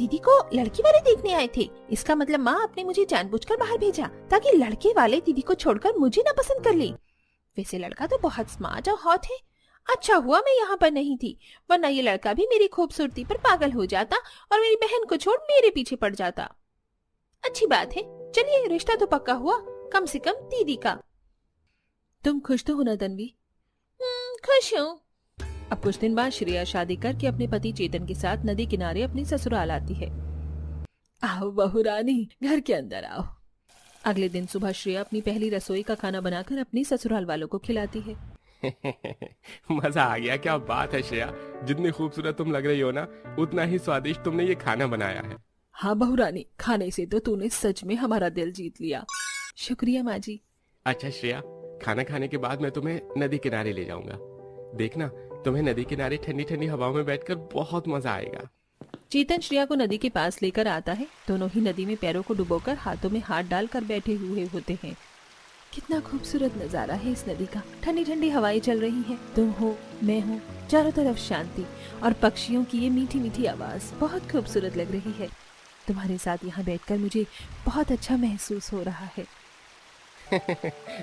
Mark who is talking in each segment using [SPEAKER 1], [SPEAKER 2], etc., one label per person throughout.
[SPEAKER 1] दीदी को लड़की वाले देखने आए थे। इसका मतलब माँ आपने मुझे जानबूझकर बाहर भेजा ताकि लड़के वाले दीदी को छोड़कर मुझे ना पसंद कर ले। वैसे लड़का तो बहुत स्मार्ट और हॉट है। अच्छा हुआ मैं यहाँ पर नहीं थी, वरना ये लड़का भी मेरी खूबसूरती पर पागल हो जाता और मेरी बहन को छोड़ मेरे पीछे पड़ जाता। अच्छी बात है, चलिए रिश्ता तो पक्का हुआ, कम से कम दीदी का।
[SPEAKER 2] तुम खुश तो हो ना तन्वी?
[SPEAKER 1] खुश हूँ।
[SPEAKER 2] अब कुछ दिन बाद श्रेया शादी करके अपने पति चेतन के साथ नदी किनारे अपने ससुराल आती है। आओ बहू रानी, घर के अंदर आओ। अगले दिन सुबह श्रेया अपनी पहली रसोई का खाना बनाकर अपने ससुराल वालों को खिलाती है।
[SPEAKER 3] मजा आ गया। क्या बात है श्रेया, जितनी खूबसूरत तुम लग रही हो ना, उतना ही स्वादिष्ट तुमने ये खाना बनाया है।
[SPEAKER 2] हाँ बहू रानी, खाने से तो तूने सच में हमारा दिल जीत लिया। शुक्रिया माँ जी।
[SPEAKER 3] अच्छा श्रेया, खाना खाने के बाद मैं तुम्हें नदी किनारे ले जाऊंगा। देखना, तुम्हें नदी किनारे ठंडी ठंडी हवाओं में बैठकर बहुत मजा आएगा।
[SPEAKER 2] चेतन श्रेया को नदी के पास लेकर आता है। दोनों ही नदी में पैरों को डुबोकर हाथों में हाथ डालकर बैठे हुए होते हैं। कितना खूबसूरत नजारा है इस नदी का। ठंडी ठंडी हवाएं चल रही हैं। तुम हो, मैं हूँ, चारों तरफ शांति और पक्षियों की ये मीठी मीठी आवाज बहुत खूबसूरत लग रही है। तुम्हारे साथ यहाँ बैठकर मुझे बहुत अच्छा महसूस हो रहा है।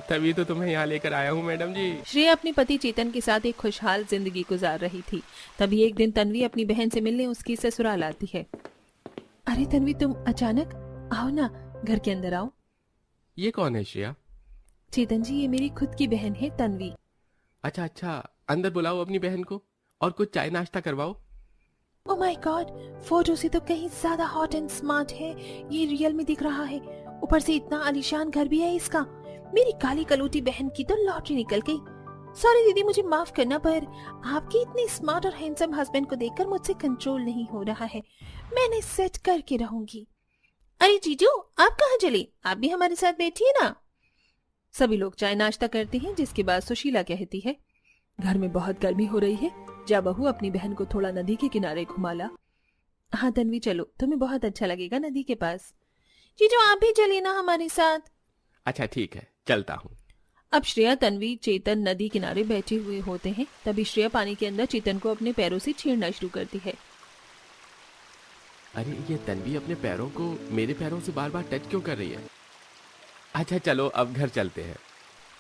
[SPEAKER 3] तभी तो तुम्हें यहाँ लेकर आया हूँ मैडम जी।
[SPEAKER 2] श्रेया अपने पति चेतन के साथ एक खुशहाल जिंदगी गुजार रही थी। तभी एक दिन तन्वी अपनी बहन से मिलने उसकी ससुराल आती है। अरे तन्वी, तुम अचानक? आओ ना, घर के अंदर आओ।
[SPEAKER 3] ये कौन है श्रेया?
[SPEAKER 2] चेतन जी, ये मेरी खुद की बहन है तन्वी।
[SPEAKER 3] अच्छा अच्छा, अंदर बुलाओ अपनी बहन को और कुछ चाय नाश्ता करवाओ।
[SPEAKER 1] ओह माय गॉड, फोटो से तो कहीं ज्यादा हॉट एंड स्मार्ट है, ये रियल में दिख रहा है। ऊपर से इतना आलीशान घर भी है इसका। मेरी काली कलूटी बहन की तो लॉटरी निकल गई। सॉरी दीदी, मुझे माफ करना, पर आपके इतने स्मार्ट और हैंडसम हस्बैंड को देखकर मुझसे कंट्रोल नहीं हो रहा है। मैंने सेट करके रहूंगी। अरे जीजू, आप कहाँ चले? आप भी हमारे साथ बैठिए ना।
[SPEAKER 2] सभी लोग चाय नाश्ता करते हैं, जिसके बाद सुशीला कहती है, घर में बहुत गर्मी हो रही है, जा बहू अपनी बहन को थोड़ा नदी के किनारे घुमा ला। हाँ तन्वी, चलो, तुम्हें बहुत अच्छा लगेगा नदी के पास।
[SPEAKER 1] जीजू आप भी चलिए ना हमारे साथ।
[SPEAKER 3] अच्छा ठीक है, चलता हूँ।
[SPEAKER 2] अब श्रेया, तन्वी, चेतन नदी किनारे बैठे हुए होते हैं। तभी श्रेया पानी के अंदर चेतन को अपने पैरों से छेड़ना शुरू करती है।
[SPEAKER 3] अरे ये तन्वी अपने पैरों को मेरे पैरों से बार बार टच क्यों कर रही है? अच्छा चलो अब घर चलते हैं।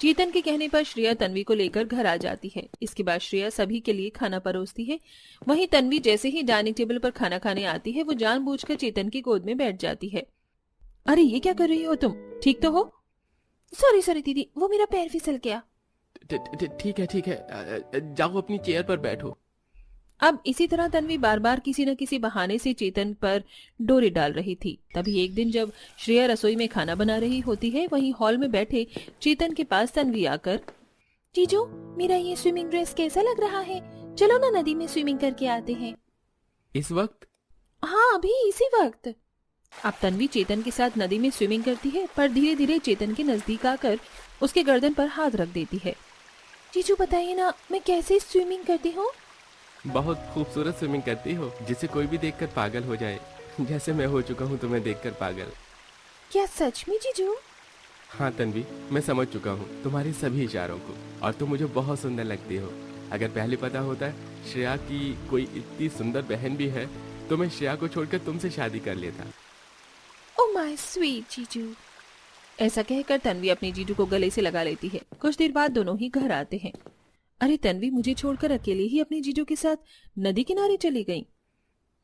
[SPEAKER 2] चेतन के कहने पर श्रेया तन्वी को लेकर घर आ जाती है। इसके बाद श्रेया सभी के लिए खाना परोसती है। वहीं तन्वी जैसे ही डाइनिंग टेबल पर खाना खाने आती है, वो जानबूझकर चेतन की गोद में बैठ जाती है। अरे ये क्या कर रही हो तुम? ठीक तो हो?
[SPEAKER 1] सॉरी सॉरी दीदी, वो मेरा पैर फिसल गया।
[SPEAKER 3] ठीक है, जाओ अपनी चेयर पर बैठो।
[SPEAKER 2] अब इसी तरह तन्वी बार बार किसी न किसी बहाने से चेतन पर डोरे डाल रही थी। तभी एक दिन जब श्रेया रसोई में खाना बना रही होती है, वहीं हॉल में बैठे चेतन के पास तन्वी आकर,
[SPEAKER 1] जीजू मेरा ये स्विमिंग ड्रेस कैसा लग रहा है? चलो ना नदी में स्विमिंग करके आते हैं।
[SPEAKER 3] इस वक्त?
[SPEAKER 1] हाँ अभी इसी वक्त।
[SPEAKER 2] अब तन्वी चेतन के साथ नदी में स्विमिंग करती है, पर धीरे धीरे चेतन के नजदीक आकर उसके गर्दन पर हाथ रख देती है।
[SPEAKER 1] जीजू बताइए ना, मैं कैसे स्विमिंग करती हूँ?
[SPEAKER 3] बहुत खूबसूरत स्विमिंग करती हो, जिसे कोई भी देखकर पागल हो जाए, जैसे मैं हो चुका हूँ तुम्हें देखकर पागल।
[SPEAKER 1] क्या सच में जीजू?
[SPEAKER 3] हाँ तन्वी, मैं समझ चुका हूँ तुम्हारे सभी इशारों को, और तुम मुझे बहुत सुंदर लगती हो। अगर पहले पता होता श्रेया की कोई इतनी सुंदर बहन भी है, तो मैं श्रेया को छोड़कर तुमसे शादी कर लेता।
[SPEAKER 1] ओह माय स्वीट जीजू।
[SPEAKER 2] ऐसा कहकर तन्वी अपने जीजू को गले से लगा लेती है। कुछ देर बाद दोनों ही घर आते हैं। अरे तन्वी, मुझे छोड़कर अकेले ही अपने जीजू के साथ नदी किनारे चली गई।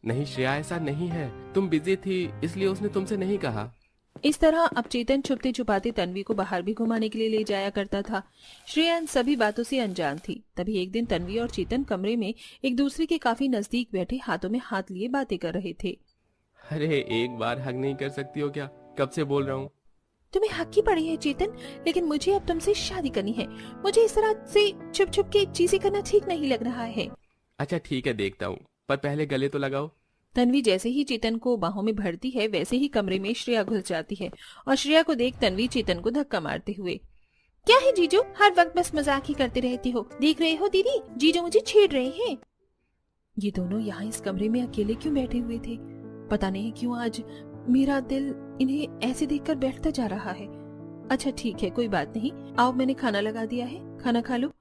[SPEAKER 3] नहीं श्रेया, ऐसा नहीं है, तुम बिजी थी इसलिए उसने तुमसे नहीं कहा।
[SPEAKER 2] इस तरह अब चेतन छुपते छुपाते तन्वी को बाहर भी घुमाने के लिए ले जाया करता था। श्रेया इन सभी बातों से अनजान थी। तभी एक दिन तन्वी और चेतन कमरे में एक दूसरे के काफी नजदीक बैठे हाथों में हाथ लिए बातें कर रहे थे।
[SPEAKER 3] अरे एक बार हग नहीं कर सकती हो क्या? कब से बोल रहा हूँ।
[SPEAKER 1] तुम्हें हक की पड़ी है चेतन, लेकिन मुझे अब तुमसे शादी करनी है। मुझे इस तरह से छुप छुप के चीजें करना ठीक नहीं लग रहा है।
[SPEAKER 3] अच्छा ठीक है, देखता हूँ, पर पहले गले तो लगाओ।
[SPEAKER 2] तन्वी जैसे ही चेतन को बाहों में भरती है, वैसे ही कमरे में श्रेया घुस जाती है और श्रेया को देख तन्वी चेतन को धक्का मारते हुए,
[SPEAKER 1] क्या है जीजू, हर वक्त बस मजाक ही करते रहती हो। देख रहे हो दीदी, जीजू मुझे छेड़ रहे हैं।
[SPEAKER 2] ये दोनों यहाँ इस कमरे में अकेले क्यों बैठे हुए थे? पता नहीं क्यों आज मेरा दिल इन्हें ऐसे देखकर बैठता जा रहा है। अच्छा ठीक है, कोई बात नहीं, आओ मैंने खाना लगा दिया है, खाना खा लो।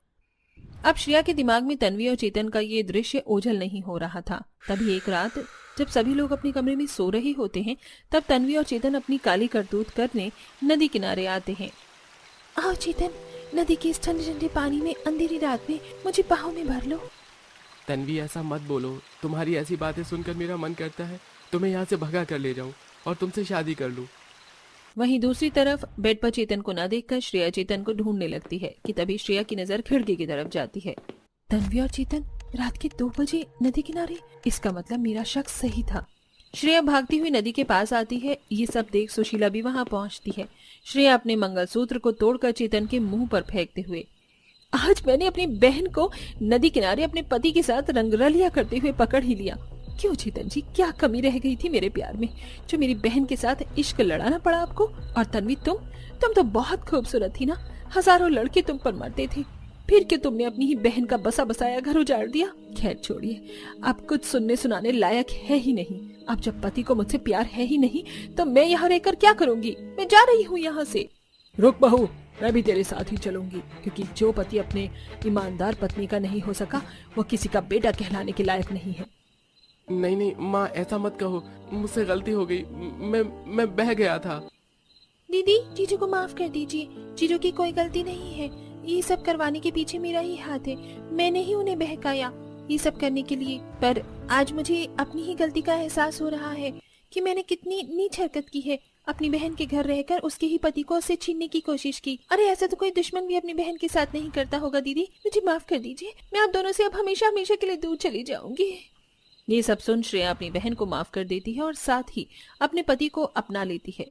[SPEAKER 2] अब श्रेया के दिमाग में तन्वी और चेतन का ये दृश्य ओझल नहीं हो रहा था। तभी एक रात जब सभी लोग अपने कमरे में सो रहे होते हैं तब तन्वी और चेतन अपनी काली करतूत करने नदी किनारे आते हैं।
[SPEAKER 1] आओ चेतन, नदी के इस ठंडे ठंडे पानी में अंधेरी रात में मुझे बाहों में भर लो।
[SPEAKER 3] तन्वी ऐसा मत बोलो, तुम्हारी ऐसी बातें सुनकर मेरा मन करता है तुम्हें यहाँ से भगा कर ले जाऊं और तुमसे शादी कर लूं।
[SPEAKER 2] वहीं दूसरी तरफ बेड पर चेतन को न देखकर श्रेया चेतन को ढूंढने लगती है कि तभी श्रेया की नजर खिड़की की तरफ जाती है।
[SPEAKER 1] तन्वी और चेतन रात के 2 बजे नदी किनारे,
[SPEAKER 2] इसका मतलब मेरा शक सही था। श्रेया भागती हुई नदी के पास आती है। ये सब देख सुशीला भी वहां पहुंचती है। श्रेया अपने मंगलसूत्र को तोड़कर चेतन के मुंह पर फेंकते हुए, आज मैंने अपनी बहन को नदी किनारे अपने पति के साथ रंगरलिया करते हुए पकड़ ही लिया। क्यों चेतन जी, क्या कमी रह गई थी मेरे प्यार में जो मेरी बहन के साथ इश्क लड़ाना पड़ा आपको? और तन्वी तुम तो बहुत खूबसूरत थी ना, हजारों लड़के तुम पर मरते थे, फिर क्यों तुमने अपनी ही बहन का बसा बसाया घर उजाड़ दिया? खैर छोड़िए, अब कुछ सुनने सुनाने लायक है ही नहीं। अब जब पति को मुझसे प्यार है ही नहीं तो मैं यहाँ रहकर क्या करूँगी? मैं जा रही हूँ यहाँ से। रुक बहू, मैं भी तेरे साथ ही चलूंगी, क्योंकि जो पति अपने ईमानदार पत्नी का नहीं हो सका वो किसी का बेटा कहलाने के लायक नहीं है।
[SPEAKER 3] नहीं नहीं माँ, ऐसा मत कहो, मुझसे गलती हो गई, मैं बह गया था।
[SPEAKER 1] दीदी जीजू को माफ कर दीजिए, जीजू की कोई गलती नहीं है। ये सब करवाने के पीछे मेरा ही हाथ है, मैंने ही उन्हें बहकाया ये सब करने के लिए। पर आज मुझे अपनी ही गलती का एहसास हो रहा है कि मैंने कितनी नीच हरकत की है। अपनी बहन के घर रहकर उसके ही पति को उससे छीनने की कोशिश की। अरे ऐसा तो कोई दुश्मन भी अपनी बहन के साथ नहीं करता होगा। दीदी मुझे माफ कर दीजिए, मैं आप दोनों से अब हमेशा हमेशा के लिए दूर चली जाऊंगी।
[SPEAKER 2] ये सब सुन श्रेया अपनी बहन को माफ कर देती है और साथ ही अपने पति को अपना लेती है।